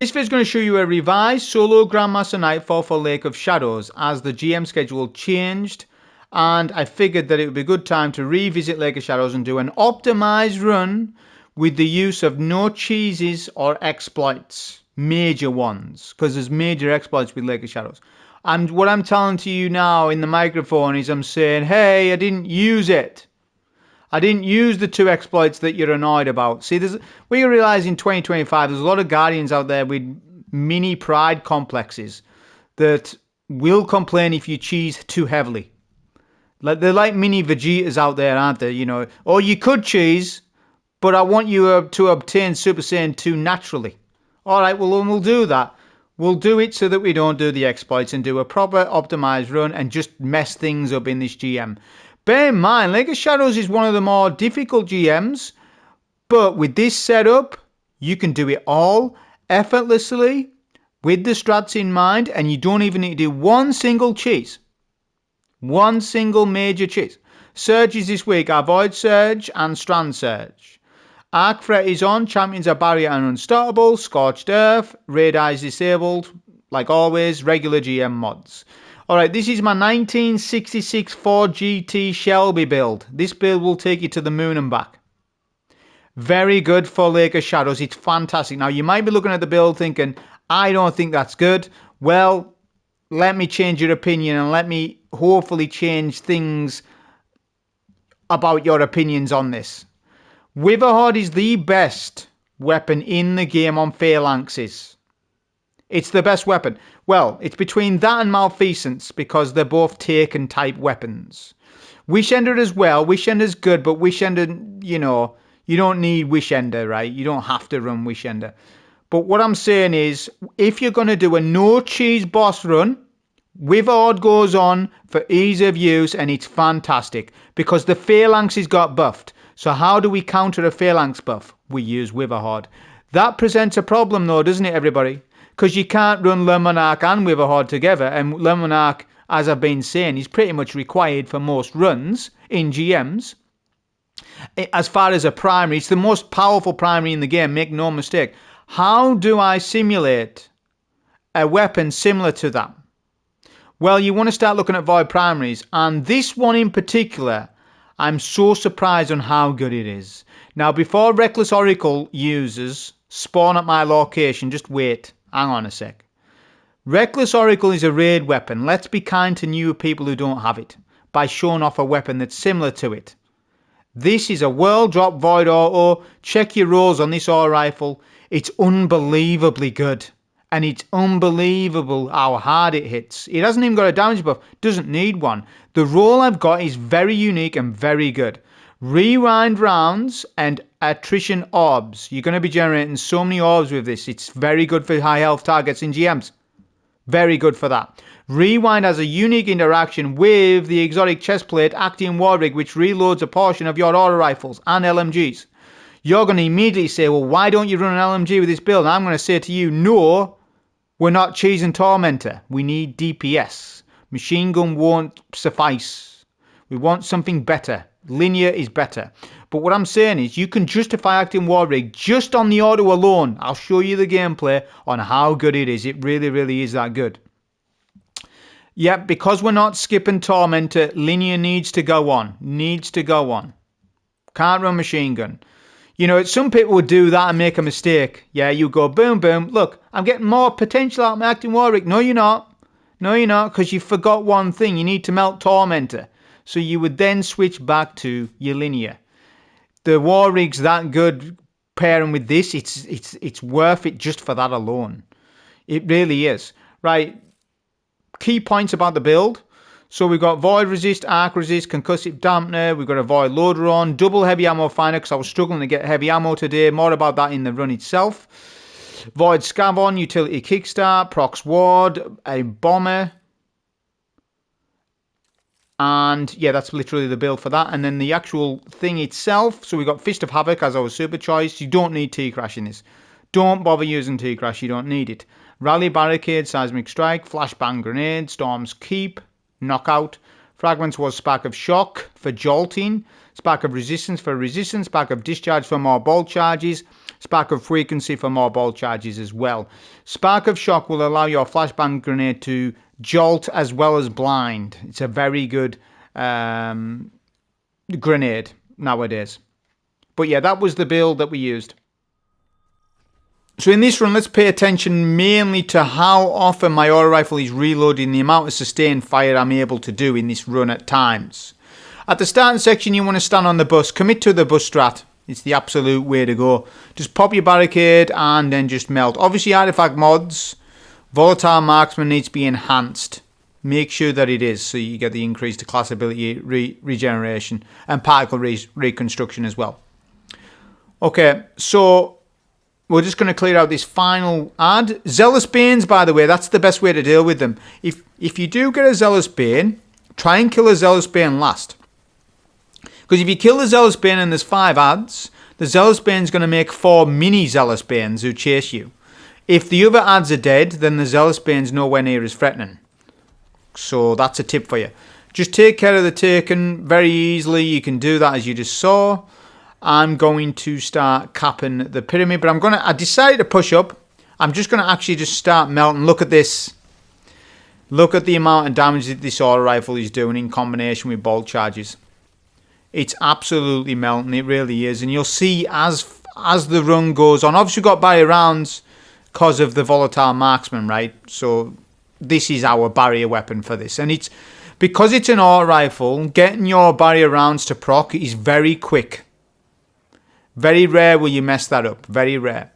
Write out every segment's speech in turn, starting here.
This video is going to show you a revised solo Grandmaster Nightfall for Lake of Shadows as the GM schedule changed, and I figured that it would be a good time to revisit Lake of Shadows and do an optimized run with the use of no cheeses or exploits, major ones, because there's major exploits with Lake of Shadows. And what I'm telling to you now in the microphone is I'm saying, hey, I didn't use it. I didn't use the 2 exploits that you're annoyed about. See, we realize in 2025 there's a lot of Guardians out there with mini pride complexes that will complain if you cheese too heavily. They're like mini Vegetas out there, aren't they? You know, or you could cheese, but I want you to obtain Super Saiyan 2 naturally. All right, well, we'll do that. We'll do it so that we don't do the exploits and do a proper optimized run and just mess things up in this GM. Bear in mind, Lake of Shadows is one of the more difficult GMs, but with this setup, you can do it all effortlessly with the strats in mind, and you don't even need to do one single cheese. One single major cheese. Surges this week are Void Surge and Strand Surge. Arc Threat is on, Champions are Barrier and Unstoppable, Scorched Earth, Raid Eyes disabled, like always, regular GM mods. Alright, this is my 1966 Ford GT Shelby build. This build will take you to the moon and back. Very good for Lake of Shadows. It's fantastic. Now, you might be looking at the build thinking, I don't think that's good. Well, let me change your opinion and let me hopefully change things about your opinions on this. Witherhoard is the best weapon in the game on phalanxes. It's the best weapon. Well, it's between that and Malfeasance because they're both Taken type weapons. Wishender as well. Wishender's good, but Wishender, you know, you don't need Wishender, right? You don't have to run Wishender. But what I'm saying is, if you're going to do a no cheese boss run, Witherhoard goes on for ease of use and it's fantastic because the phalanxes got buffed. So how do we counter a phalanx buff? We use Witherhoard. That presents a problem though, doesn't it, everybody? Because you can't run Le Monarch and Witherhoard together, and Le Monarch, as I've been saying, is pretty much required for most runs in GMs. As far as a primary, it's the most powerful primary in the game, make no mistake. How do I simulate a weapon similar to that? Well, you want to start looking at Void primaries, and this one in particular, I'm so surprised on how good it is. Now, before Reckless Oracle users spawn at my location, just wait. Hang on a sec. Reckless Oracle is a raid weapon. Let's be kind to new people who don't have it by showing off a weapon that's similar to it. This is a world drop Void Auto. Check your rolls on this AUR rifle. It's unbelievably good. And it's unbelievable how hard it hits. It hasn't even got a damage buff. Doesn't need one. The roll I've got is very unique and very good. Rewind rounds and attrition orbs. You're going to be generating so many orbs with this. It's very good for high health targets in GMs. Very good for that. Rewind has a unique interaction with the exotic chestplate Actium Warrig, which reloads a portion of your auto rifles and LMGs. You're going to immediately say, well, why don't you run an LMG with this build? And I'm going to say to you, no, we're not cheesing Tormentor. We need DPS. Machine gun won't suffice. We want something better. Linear is better. But what I'm saying is you can justify Actium Warrig just on the auto alone. I'll show you the gameplay on how good it is. It really, really is that good. Yep, because we're not skipping Tormentor, Linear needs to go on. Needs to go on. Can't run machine gun. You know, some people would do that and make a mistake. Yeah, you go boom, boom. Look, I'm getting more potential out of my Actium Warrig. No, you're not. No, you're not, because you forgot one thing. You need to melt Tormentor. So you would then switch back to your Linear. The Warrig's that good pairing with this. It's worth it just for that alone. It really is. Right. Key points about the build. So we've got Void Resist, Arc Resist, Concussive Dampener. We've got a Void Loader on. Double Heavy Ammo Finder because I was struggling to get heavy ammo today. More about that in the run itself. Void Scav on, Utility Kickstart, Prox Ward, a Bomber. And yeah, that's literally the build for that. And then the actual thing itself. So we've got Fist of Havoc as our super choice. You don't need T-Crash in this. Don't bother using T-Crash. You don't need it. Rally Barricade, Seismic Strike, Flashbang Grenade, Storm's Keep, Knockout. Fragments was Spark of Shock for jolting. Spark of Resistance for resistance. Spark of Discharge for more bolt charges. Spark of Frequency for more ball charges as well. Spark of Shock will allow your flashbang grenade to jolt as well as blind. It's a very good grenade nowadays. But yeah, that was the build that we used. So in this run, let's pay attention mainly to how often my auto rifle is reloading, the amount of sustained fire I'm able to do in this run at times. At the starting section, you want to stand on the bus. Commit to the bus strat. It's the absolute way to go. Just pop your barricade and then just melt. Obviously, artifact mods, volatile marksman needs to be enhanced. Make sure that it is so you get the increased class ability regeneration and particle reconstruction as well. Okay, so we're just going to clear out this final ad. Zealous Banes, by the way, that's the best way to deal with them. If you do get a Zealous Bane, try and kill a Zealous Bane last. Because if you kill the Zealous Bane and there's 5 ads, the Zealous Bane's going to make 4 mini Zealous Banes who chase you. If the other ads are dead, then the Zealous Bane's nowhere near as threatening. So that's a tip for you. Just take care of the Taken very easily. You can do that as you just saw. I'm going to start capping the pyramid, but I decided to push up. I'm just going to actually just start melting. Look at this. Look at the amount of damage that this auto rifle is doing in combination with bolt charges. It's absolutely melting. It really is. And you'll see as the run goes on. Obviously, we've got barrier rounds because of the volatile marksman, right? So this is our barrier weapon for this. And it's because it's an auto rifle, getting your barrier rounds to proc is very quick. Very rare will you mess that up. Very rare.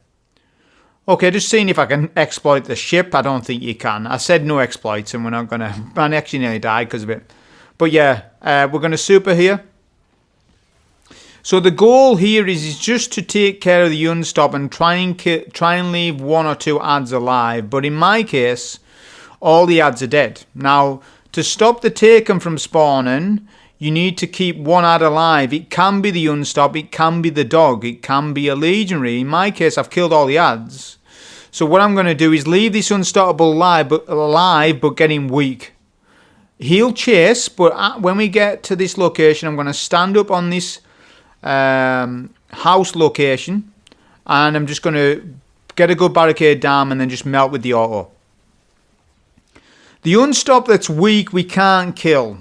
Okay, just seeing if I can exploit the ship. I don't think you can. I said no exploits and we're not going to... I actually nearly died because of it. But yeah, we're going to super here. So the goal here is just to take care of the unstop and try and leave 1 or 2 ads alive. But in my case, all the ads are dead. Now, to stop the Taken from spawning, you need to keep 1 ad alive. It can be the unstop, it can be the dog, it can be a legionary. In my case, I've killed all the ads. So what I'm going to do is leave this unstoppable alive, but getting weak. He'll chase, but when we get to this location, I'm going to stand up on this house location, and I'm just going to get a good barricade down and then just melt with the auto. The unstop that's weak, we can't kill.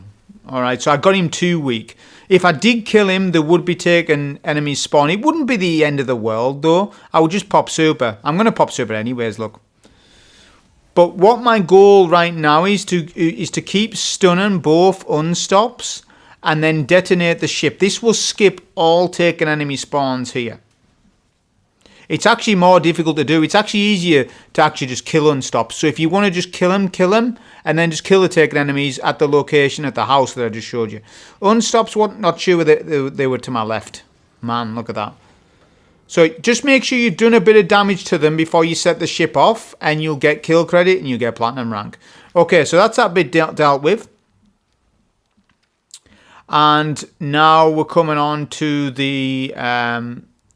Alright, so I got him too weak. If I did kill him, there would be Taken enemies spawn. It wouldn't be the end of the world, though. I would just pop super. I'm going to pop super anyways, look. But what my goal right now is to keep stunning both unstops and then detonate the ship. This will skip all Taken enemy spawns here. It's actually more difficult to do. It's actually easier to actually just kill unstops. So if you want to just kill him, and then just kill the Taken enemies at the location at the house that I just showed you. Unstops, not sure they were to my left. Man, look at that. So just make sure you've done a bit of damage to them before you set the ship off, and you'll get kill credit and you'll get platinum rank. Okay, so that's that bit dealt with. And now we're coming on to the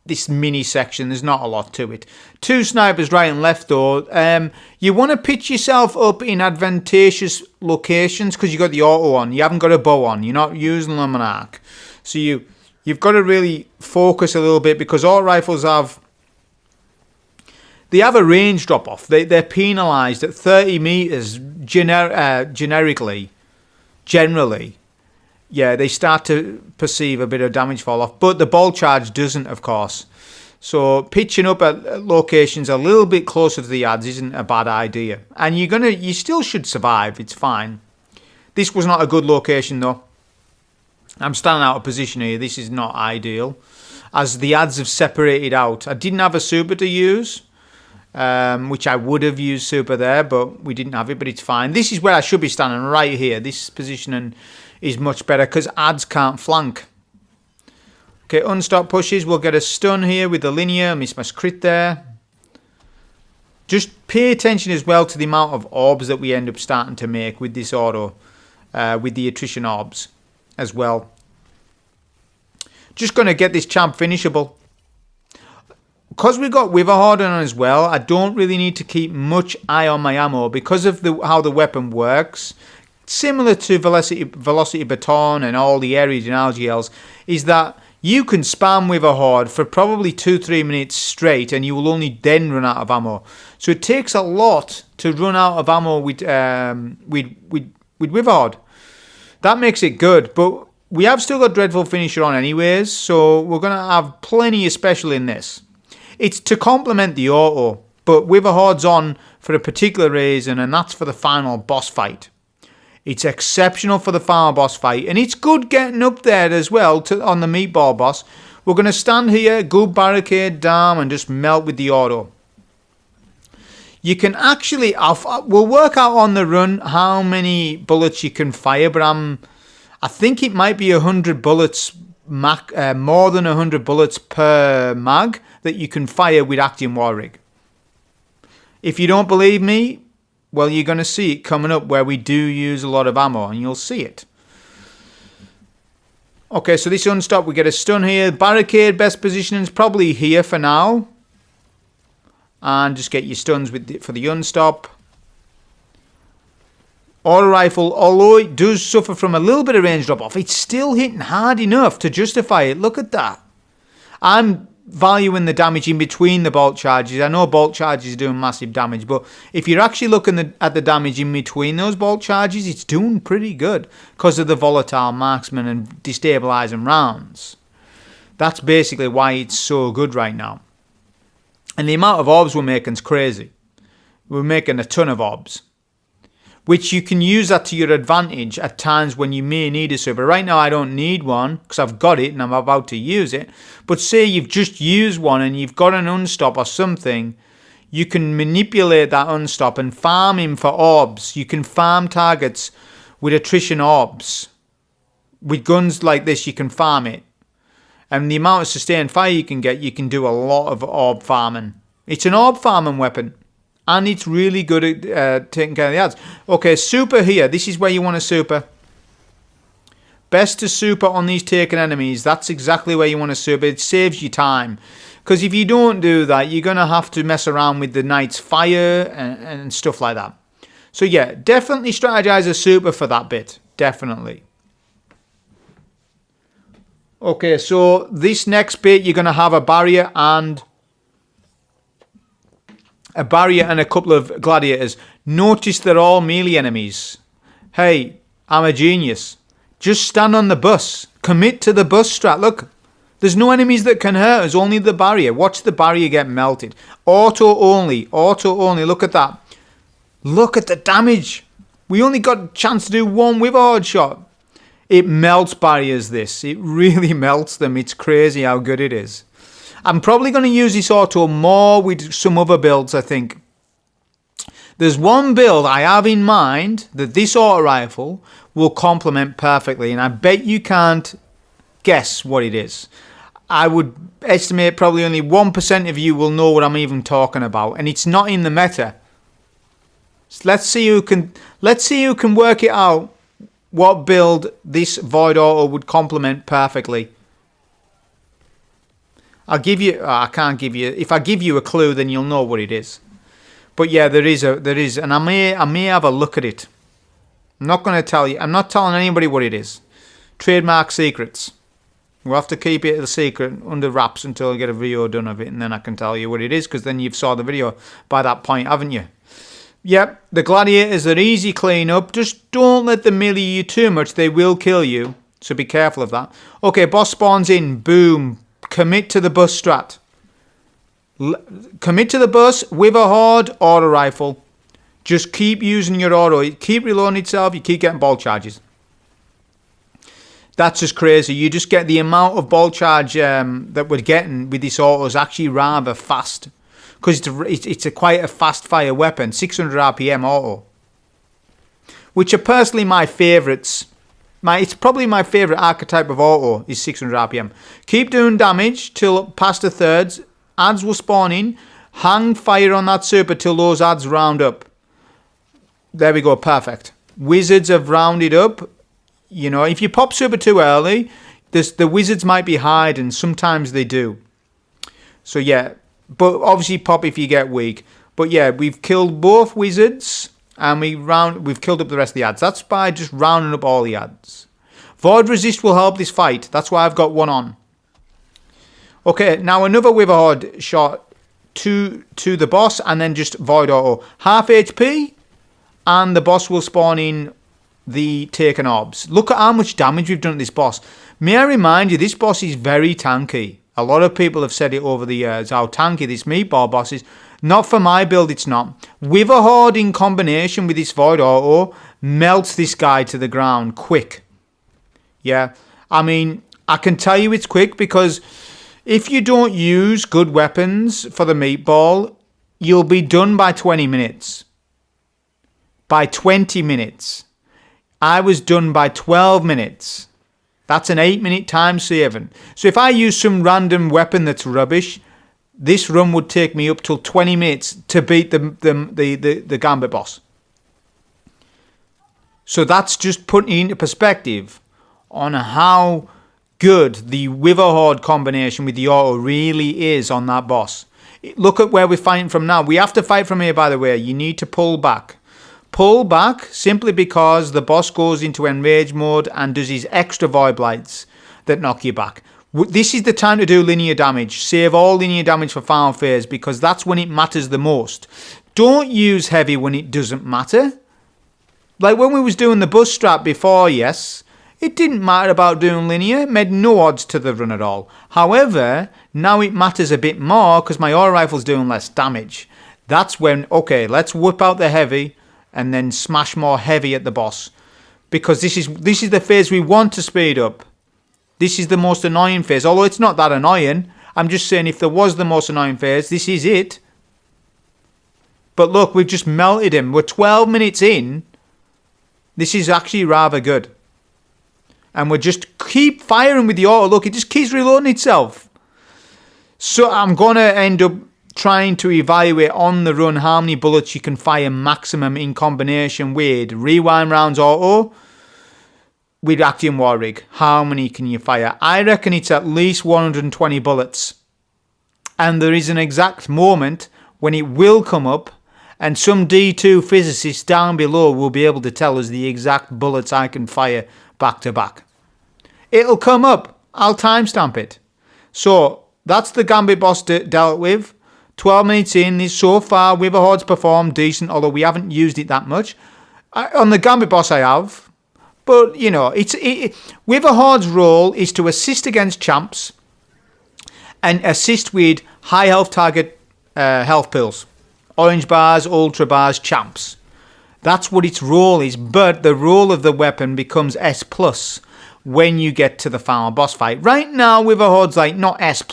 this mini section. There's not a lot to it. 2 snipers right and left though. You want to pitch yourself up in advantageous locations because you got the auto on. You haven't got a bow on. You're not using them on arc. So you've got to really focus a little bit because all rifles have a range drop off. They're penalised at 30 meters generally. Yeah, they start to perceive a bit of damage fall off, but the ball charge doesn't, of course. So pitching up at locations a little bit closer to the ads isn't a bad idea, and you still should survive. It's fine. This was not a good location though. I'm standing out of position here. This is not ideal, as the ads have separated out. I didn't have a super to use, which I would have used super there, but we didn't have it. But it's fine. This is where I should be standing, right here. This positioning is much better because ads can't flank. Okay, unstop pushes. We'll get a stun here with the linear. Miss my crit there. Just pay attention as well to the amount of orbs that we end up starting to make with this auto, with the attrition orbs as well. Just going to get this champ finishable. Because we got Witherhoard on as well, I don't really need to keep much eye on my ammo because of how the weapon works. Similar to Velocity Baton and all the area denial GLs, is that You can spam with a horde for probably 2-3 minutes straight, and you will only then run out of ammo. So it takes a lot to run out of ammo with Wizard. That makes it good, but we have still got Dreadful Finisher on anyways, so we're going to have plenty of special in this. It's to complement the auto, but Witherhoard's on for a particular reason, and that's for the final boss fight. It's exceptional for the final boss fight, and it's good getting up there as well on the meatball boss. We're going to stand here, good barricade down, and just melt with the auto. You can actually, we'll work out on the run how many bullets you can fire, but I think it might be 100 bullets, more than 100 bullets per mag that you can fire with Actium War Rig. If you don't believe me, well, you're going to see it coming up where we do use a lot of ammo, and you'll see it. Okay, so this unstop, we get a stun here. Barricade, best position is probably here for now. And just get your stuns for the unstop. Auto rifle, although it does suffer from a little bit of range drop off, it's still hitting hard enough to justify it. Look at that. I'm valuing the damage in between the bolt charges. I know bolt charges are doing massive damage, but if you're actually looking at the damage in between those bolt charges, it's doing pretty good because of the volatile marksman and destabilizing rounds. That's basically why it's so good right now. And the amount of orbs we're making is crazy. We're making a ton of orbs, which you can use that to your advantage at times when you may need a super. Right now I don't need one because I've got it and I'm about to use it. But say you've just used one and you've got an unstop or something, you can manipulate that unstop and farm him for orbs. You can farm targets with attrition orbs. With guns like this you can farm it. And the amount of sustained fire you can get, you can do a lot of orb farming. It's an orb farming weapon. And it's really good at taking care of the ads. Okay, super here. This is where you want to super. Best to super on these taken enemies. That's exactly where you want to super. It saves you time. Because if you don't do that, you're going to have to mess around with the knight's fire and stuff like that. So yeah, definitely strategize a super for that bit. Definitely. Okay, so this next bit, you're going to have a barrier and a couple of gladiators. Notice they're all melee enemies. Hey, I'm a genius. Just stand on the bus. Commit to the bus strat. Look, there's no enemies that can hurt us, only the barrier. Watch the barrier get melted. Auto only. Auto only. Look at that. Look at the damage. We only got a chance to do one Wizard shot. It melts barriers, this. It really melts them. It's crazy how good it is. I'm probably going to use this auto more with some other builds, I think. There's one build I have in mind that this auto rifle will complement perfectly, and I bet you can't guess what it is. I would estimate probably only 1% of you will know what I'm even talking about, and it's not in the meta. So let's see who can work it out. What build this Void Auto would complement perfectly. I'll give you... I can't give you... If I give you a clue, then you'll know what it is. But yeah, there is, and I may have a look at it. I'm not going to tell you. I'm not telling anybody what it is. Trademark secrets. We'll have to keep it a secret under wraps until I get a video done of it, and then I can tell you what it is, because then you've saw the video by that point, haven't you? Yep, the gladiators are easy clean up. Just don't let them melee you too much. They will kill you. So be careful of that. Okay, boss spawns in. Boom. Commit to the bus strat. Commit to the bus with a horde auto rifle. Just keep using your auto. It keep reloading itself. You keep getting ball charges. That's just crazy. You just get the amount of ball charge that we're getting with this auto is actually rather fast. Because it's quite a fast fire weapon, 600 RPM auto, which are personally my favourites. It's probably my favourite archetype of auto is 600 RPM. Keep doing damage till past a third. Ads will spawn in. Hang fire on that super till those ads round up. There we go, perfect. Wizards have rounded up. You know, if you pop super too early, the wizards might be hiding. Sometimes they do. So yeah. But obviously pop if you get weak. But yeah, we've killed both wizards and we've killed up the rest of the ads. That's by just rounding up all the ads. Void resist will help this fight. That's why I've got one on. Okay, now another Witherhoard shot to the boss and then just void auto. Half HP and the boss will spawn in the taken orbs. Look at how much damage we've done to this boss. May I remind you, this boss is very tanky. A lot of people have said it over the years, how tanky this meatball boss is. Not for my build, it's not. Witherhoard in combination with this void auto melts this guy to the ground quick. Yeah, I mean, I can tell you it's quick because if you don't use good weapons for the meatball, you'll be done by 20 minutes. By 20 minutes. I was done by 12 minutes. That's an 8-minute time saving. So if I use some random weapon that's rubbish, this run would take me up till 20 minutes to beat the Gambit boss. So that's just putting into perspective on how good the Witherhoard combination with the auto really is on that boss. Look at where we're fighting from now. We have to fight from here, by the way. You need to pull back. Pull back simply because the boss goes into enrage mode and does his extra void blights that knock you back. This is the time to do linear damage. Save all linear damage for final phase because that's when it matters the most. Don't use heavy when it doesn't matter. Like when we was doing the bus strap before, yes, it didn't matter about doing linear. It made no odds to the run at all. However, now it matters a bit more because my auto rifle's doing less damage. That's when, okay, let's whip out the heavy and then smash more heavy at the boss. Because this is the phase we want to speed up. This is the most annoying phase. Although it's not that annoying. I'm just saying if there was the most annoying phase, this is it. But look, we've just melted him. We're 12 minutes in. This is actually rather good. And we just keep firing with the auto. Look, it just keeps reloading itself. So I'm going to end up trying to evaluate on the run how many bullets you can fire maximum in combination with rewind rounds auto with Actium War Rig. How many can you fire? I reckon it's at least 120 bullets. And there is an exact moment when it will come up and some D2 physicists down below will be able to tell us the exact bullets I can fire back to back. It'll come up. I'll timestamp it. So that's the Gambit boss dealt with. 12 minutes in. So far, Witherhoard's performed decent, although we haven't used it that much. On the Gambit boss I have. But, you know, Witherhoard's role is to assist against champs and assist with high health target health pills. Orange bars, ultra bars, champs. That's what its role is. But the role of the weapon becomes S+. When you get to the final boss fight. Right now, Witherhoard's like not S+.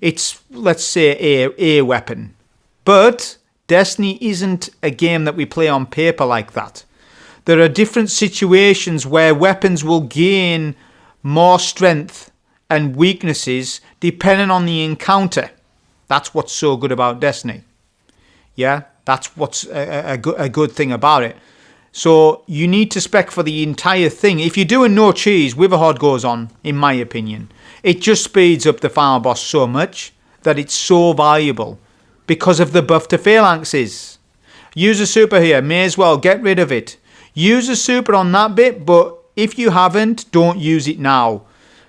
It's let's say A weapon. But Destiny isn't a game that we play on paper like that. There are different situations where weapons will gain more strength and weaknesses depending on the encounter. That's what's so good about Destiny. Yeah, that's what's a good thing about it. So you need to spec for the entire thing. If you're doing no cheese, Witherhoard goes on, in my opinion. It just speeds up the final boss so much that it's so valuable because of the buff to phalanxes. Use a super here, may as well get rid of it. Use a super on that bit, but if you haven't, don't use it now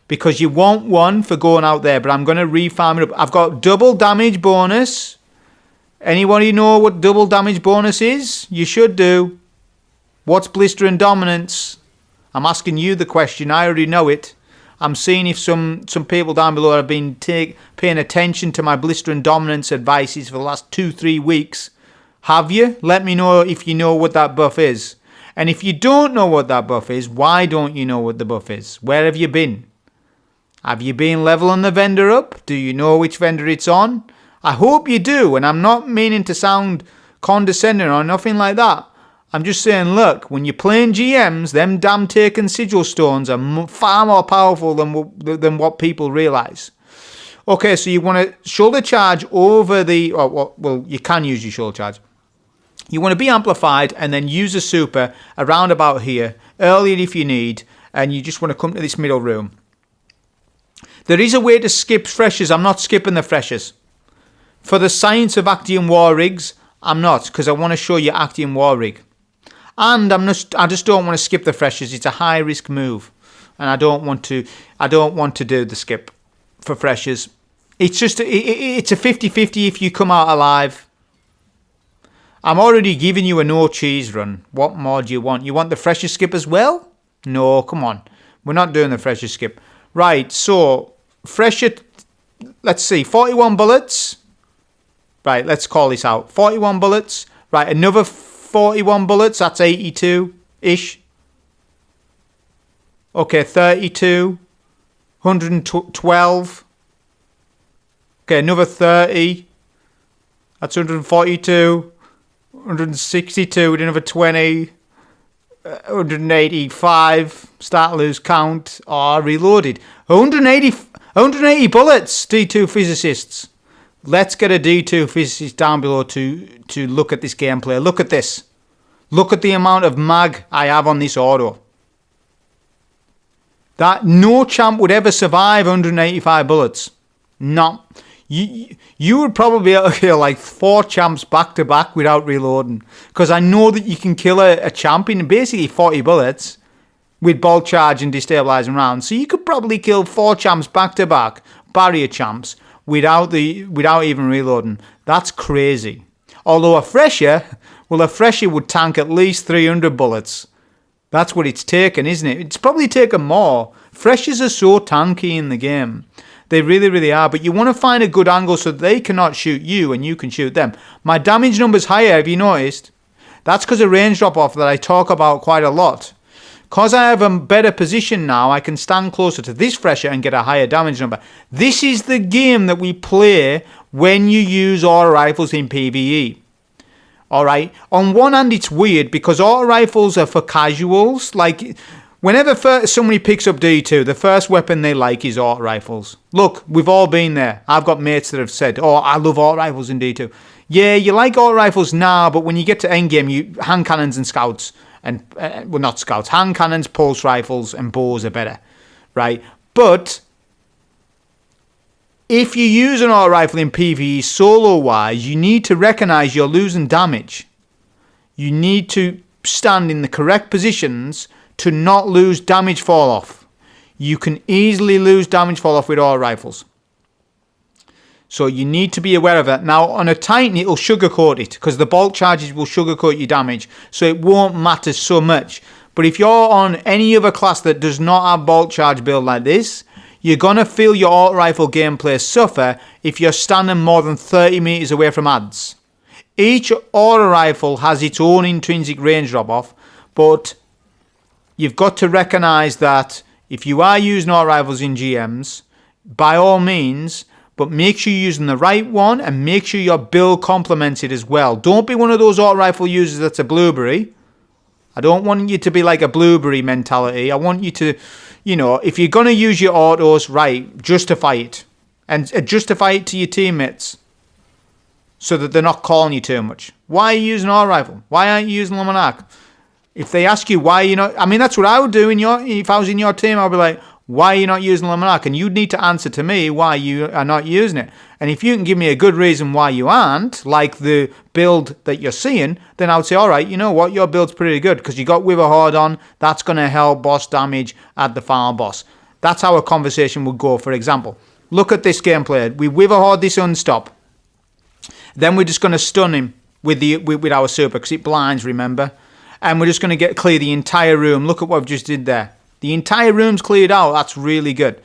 because you want one for going out there, but I'm going to refarm it up. I've got double damage bonus. Anybody know what double damage bonus is? You should do. What's blister and dominance? I'm asking you the question. I already know it. I'm seeing if some people down below have been paying attention to my blister and dominance advices for the last 2-3 weeks. Have you? Let me know if you know what that buff is. And if you don't know what that buff is, why don't you know what the buff is? Where have you been? Have you been leveling the vendor up? Do you know which vendor it's on? I hope you do. And I'm not meaning to sound condescending or nothing like that. I'm just saying, look, when you're playing GMs, them damn taken sigil stones are far more powerful than what people realise. Okay, so you want to shoulder charge over the... well, you can use your shoulder charge. You want to be amplified and then use a super around about here, earlier if you need, and you just want to come to this middle room. There is a way to skip freshers. I'm not skipping the freshers. For the science of Actium War Rigs, I'm not, because I want to show you Actium War Rig. And I just don't want to skip the freshers. It's a high risk move, and I don't want to do the skip for freshers. It's just, it's a 50-50 if you come out alive. I'm already giving you a no cheese run. What more do you want? You want the fresher skip as well? No, come on. We're not doing the fresher skip. Right, so fresher, let's see, 41 bullets. Right, let's call this out. 41 bullets. Right, another 41 bullets. That's 82-ish. Okay, 32. 112. Okay, another 30. That's 142. 162 with another 20. 185. Start to lose count. Oh, reloaded. 180 bullets, D2 physicists. Let's get a D2 physicist down below to look at this gameplay. Look at this. Look at the amount of mag I have on this auto. That no champ would ever survive 185 bullets. No. You would probably be able to kill like 4 champs back to back without reloading. Because I know that you can kill a champ in basically 40 bullets with bolt charge and destabilizing rounds. So you could probably kill 4 champs back to back, barrier champs, without even reloading. That's crazy. Although a fresher would tank at least 300 bullets. That's what it's taken, isn't it? It's probably taken more. Freshers are so tanky in the game. They really, really are. But you want to find a good angle so they cannot shoot you and you can shoot them. My damage number's higher, have you noticed? That's because of range drop-off that I talk about quite a lot. Because I have a better position now, I can stand closer to this fresher and get a higher damage number. This is the game that we play when you use auto rifles in PvE. Alright, on one hand it's weird because auto rifles are for casuals. Like, whenever somebody picks up D2, the first weapon they like is auto rifles. Look, we've all been there. I've got mates that have said, oh, I love auto rifles in D2. Yeah, you like auto rifles now, but when you get to endgame, hand cannons and scouts, and, well, not scouts, hand cannons, pulse rifles, and bows are better, right? But if you use an auto rifle in PvE solo-wise, you need to recognize you're losing damage. You need to stand in the correct positions to not lose damage fall-off. You can easily lose damage fall-off with auto rifles. So you need to be aware of that. Now, on a Titan, it'll sugarcoat it, because the bolt charges will sugarcoat your damage, so it won't matter so much. But if you're on any other class that does not have bolt charge build like this, you're going to feel your auto rifle gameplay suffer if you're standing more than 30 meters away from adds. Each auto rifle has its own intrinsic range drop-off, but you've got to recognize that if you are using auto rifles in GMs, by all means, but make sure you're using the right one and make sure your build complements it as well. Don't be one of those auto rifle users that's a blueberry. I don't want you to be like a blueberry mentality. I want you to, you know, if you're going to use your autos, right, justify it. And justify it to your teammates so that they're not calling you too much. Why are you using auto rifle? Why aren't you using Lamanach? If they ask you why you're not, I mean, that's what I would do if I was in your team. I'd be like, why are you not using Lamanach? And you'd need to answer to me why you are not using it. And if you can give me a good reason why you aren't, like the build that you're seeing, then I would say, all right, you know what, your build's pretty good because you got Wither Horde on. That's going to help boss damage at the final boss. That's how a conversation would go, for example. Look at this gameplay. We Wither Horde this unstop. Then we're just going to stun him with our super because it blinds, remember? And we're just going to clear the entire room. Look at what I've just did there. The entire room's cleared out. That's really good.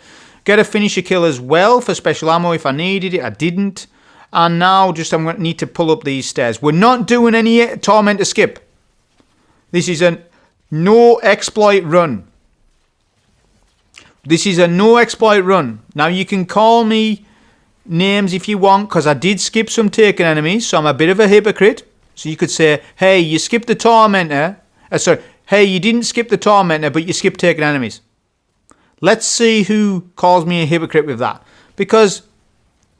Get a finisher kill as well for special ammo if I needed it. I didn't. And now just I'm going to need to pull up these stairs. We're not doing any Tormentor Skip. This is a no exploit run. This is a no exploit run. Now you can call me names if you want because I did skip some taken enemies. So I'm a bit of a hypocrite. So you could say, hey, you skipped the Tormentor. Hey, you didn't skip the Tormentor, but you skipped taken enemies. Let's see who calls me a hypocrite with that. Because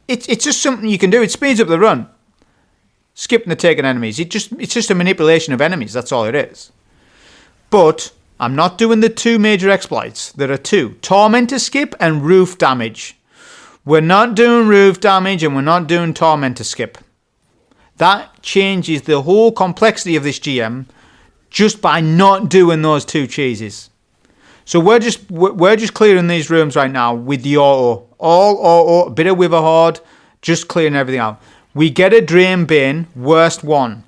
it's just something you can do. It speeds up the run. Skipping the taken enemies. It's just a manipulation of enemies. That's all it is. But I'm not doing the 2 major exploits. There are 2. Tormentor Skip and Roof Damage. We're not doing Roof Damage and we're not doing Tormentor Skip. That changes the whole complexity of this GM just by not doing those 2 cheeses. So we're just clearing these rooms right now with the auto All auto, a bit of Witherhoard, just clearing everything out. We get a Drain Bin, worst one.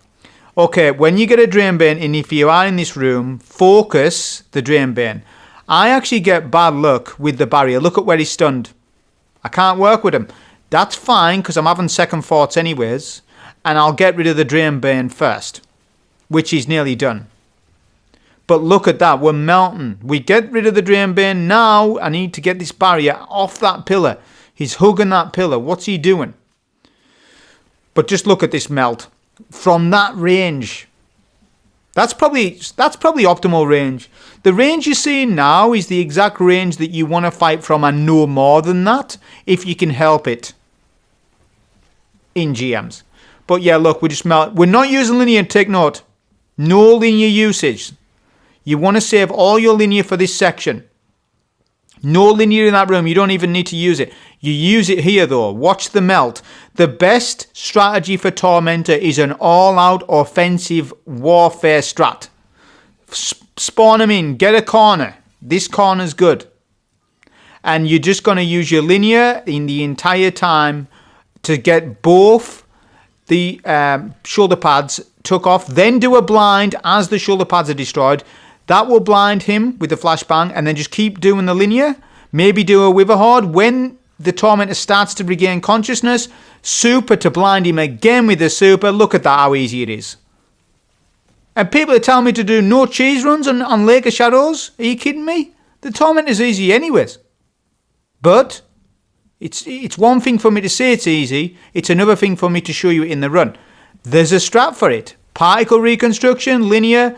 Okay, when you get a Drain Bin, and if you are in this room, focus the Drain Bin. I actually get bad luck with the barrier. Look at where he's stunned. I can't work with him. That's fine, because I'm having second thoughts anyways. And I'll get rid of the Drain Bin first, which is nearly done. But look at that, we're melting. We get rid of the Drain Bin. Now I need to get this barrier off that pillar. He's hugging that pillar. What's he doing? But just look at this melt. From that range. That's probably optimal range. The range you're seeing now is the exact range that you want to fight from, and no more than that, if you can help it. In GMs. But yeah, look, we just melt. We're not using linear, take note. No linear usage. You want to save all your linear for this section. No linear in that room. You don't even need to use it. You use it here though. Watch the melt. The best strategy for Tormentor is an all-out offensive warfare strat. Spawn them in. Get a corner. This corner's good. And you're just going to use your linear in the entire time to get both the shoulder pads took off. Then do a blind as the shoulder pads are destroyed. That will blind him with the flashbang, and then just keep doing the linear. Maybe do a Witherhoard. When the Tormentor starts to regain consciousness, super to blind him again with the super. Look at that, how easy it is. And people are telling me to do no cheese runs on Lake of Shadows. Are you kidding me? The Tormentor's easy anyways. But it's one thing for me to say it's easy. It's another thing for me to show you in the run. There's a strat for it. Particle reconstruction, linear,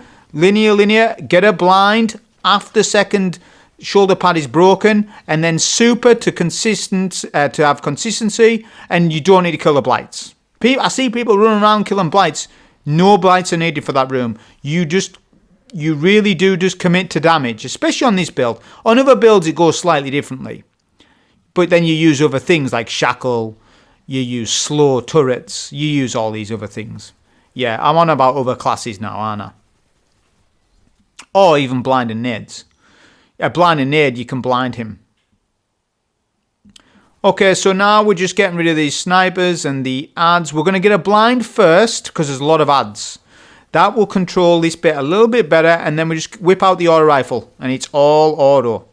get a blind after second shoulder pad is broken, and then super to have consistency, and you don't need to kill the blights. I see people running around killing blights. No blights are needed for that room. You really do just commit to damage, especially on this build. On other builds it goes slightly differently, but then you use other things like shackle, you use slow turrets, you use all these other things. Yeah, I'm on about other classes now, aren't I? Or even blind and nades. A blind and nade, you can blind him. Okay, so now we're just getting rid of these snipers and the ads. We're going to get a blind first, because there's a lot of ads. That will control this bit a little bit better, and then we just whip out the auto rifle, and it's all auto.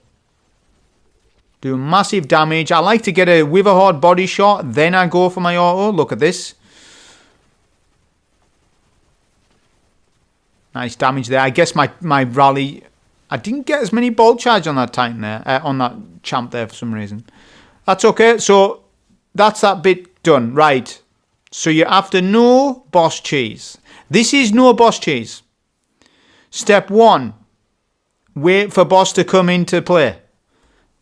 Do massive damage. I like to get a Witherhoard body shot, then I go for my auto. Look at this. Nice damage there. I guess my rally... I didn't get as many bolt charge on that Titan there, on that champ there for some reason. That's okay. So that's that bit done. Right. So you're after no boss cheese. This is no boss cheese. Step 1. Wait for boss to come into play.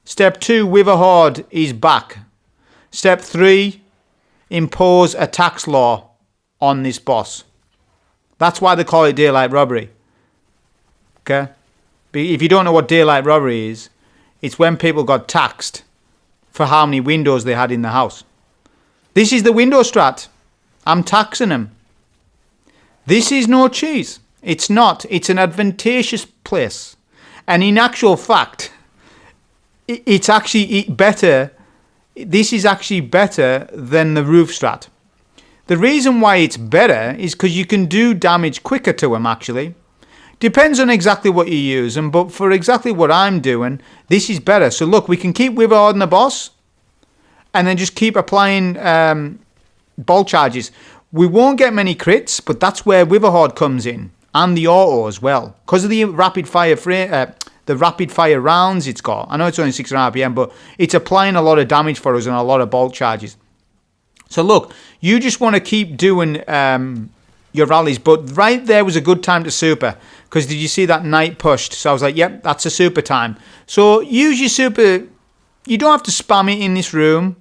Step 2. Witherhoard is back. Step 3. Impose a tax law on this boss. That's why they call it daylight robbery. Okay? If you don't know what daylight robbery is, it's when people got taxed for how many windows they had in the house. This is the window strat. I'm taxing them. This is no cheese. It's not. It's an advantageous place. And in actual fact, it's actually better. This is actually better than the roof strat. The reason why it's better is because you can do damage quicker to them, actually. Depends on exactly what you're using, but for exactly what I'm doing, this is better. So look, we can keep Witherhoarding the boss, and then just keep applying bolt charges. We won't get many crits, but that's where Witherhoard comes in, and the auto as well, because of the rapid fire rounds it's got. I know it's only 600 RPM, but it's applying a lot of damage for us and a lot of bolt charges. So look, you just want to keep doing your rallies, but right there was a good time to super, because did you see that knight pushed? So I was like, yep, that's a super time. So use your super. You don't have to spam it in this room.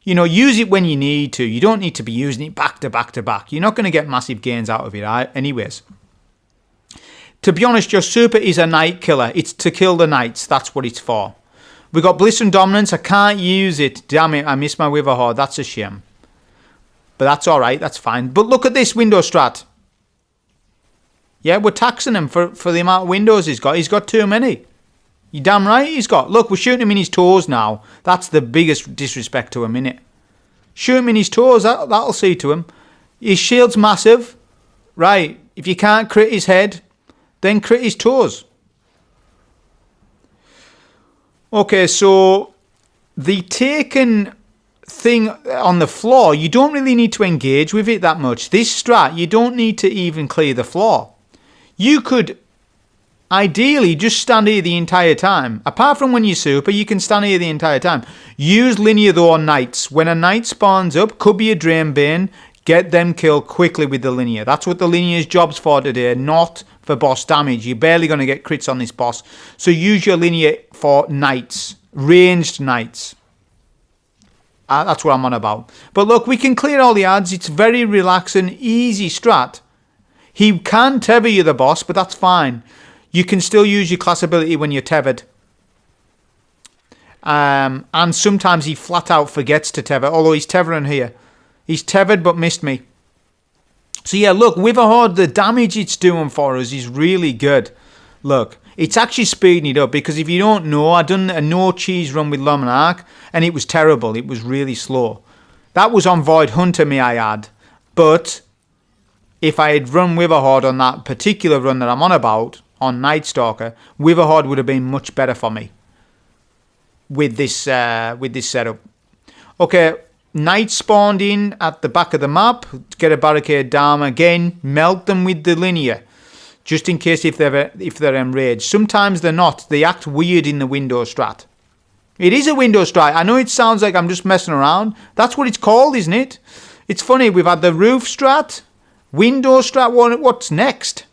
You know, use it when you need to. You don't need to be using it back to back to back. You're not going to get massive gains out of it anyways. To be honest, your super is a knight killer. It's to kill the knights. That's what it's for. We got Bliss and Dominance. I can't use it. Damn it, I missed my Witherhoard. That's a shame. But that's all right. That's fine. But look at this window strat. Yeah, we're taxing him for the amount of windows he's got. He's got too many. You damn right he's got. Look, we're shooting him in his toes now. That's the biggest disrespect to him, innit? Shoot him in his toes, that'll see to him. His shield's massive. Right, if you can't crit his head, then crit his toes. Okay, so the taken thing on the floor, you don't really need to engage with it that much. This strat, you don't need to even clear the floor. You could ideally just stand here the entire time. Apart from when you super, you can stand here the entire time. Use linear though on knights. When a knight spawns up, could be a Drain Bane, get them killed quickly with the linear. That's what the linear's job's for today, not for boss damage. You're barely going to get crits on this boss. So use your linear for knights, ranged knights. That's what I'm on about. But look, we can clear all the ads. It's very relaxing, easy strat. He can tether you the boss, but that's fine. You can still use your class ability when you're tethered. And sometimes he flat out forgets to tether, although he's tethering here. He's tethered but missed me. So yeah, look, Witherhoard, the damage it's doing for us is really good. Look, it's actually speeding it up because if you don't know, I done a no cheese run with Luminarch and it was terrible. It was really slow. That was on Void Hunter, may I add. But if I had run Witherhoard on that particular run that I'm on about, on Night Stalker, Witherhoard would have been much better for me with this setup. Okay, Knight spawned in at the back of the map. Get a barricade down again. Melt them with the linear, just in case if they're enraged. Sometimes they're not. They act weird in the window strat. It is a window strat. I know it sounds like I'm just messing around. That's what it's called, isn't it? It's funny. We've had the roof strat, window strat. What's next?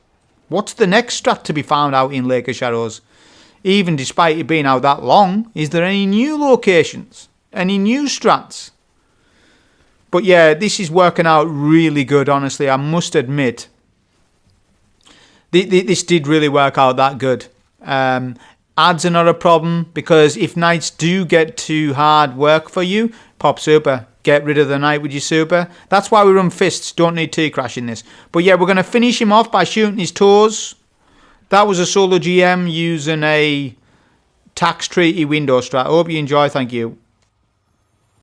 What's the next strat to be found out in Lake of Shadows? Even despite it being out that long, is there any new locations? Any new strats? But yeah, this is working out really good, honestly. I must admit. This did really work out that good. Ads are not a problem, because if knights do get too hard work for you, pop super. Get rid of the knight with your super. That's why we run fists. Don't need T-Crash in this. But yeah, we're going to finish him off by shooting his toes. That was a solo GM using a tax treaty window strat. I hope you enjoy. Thank you.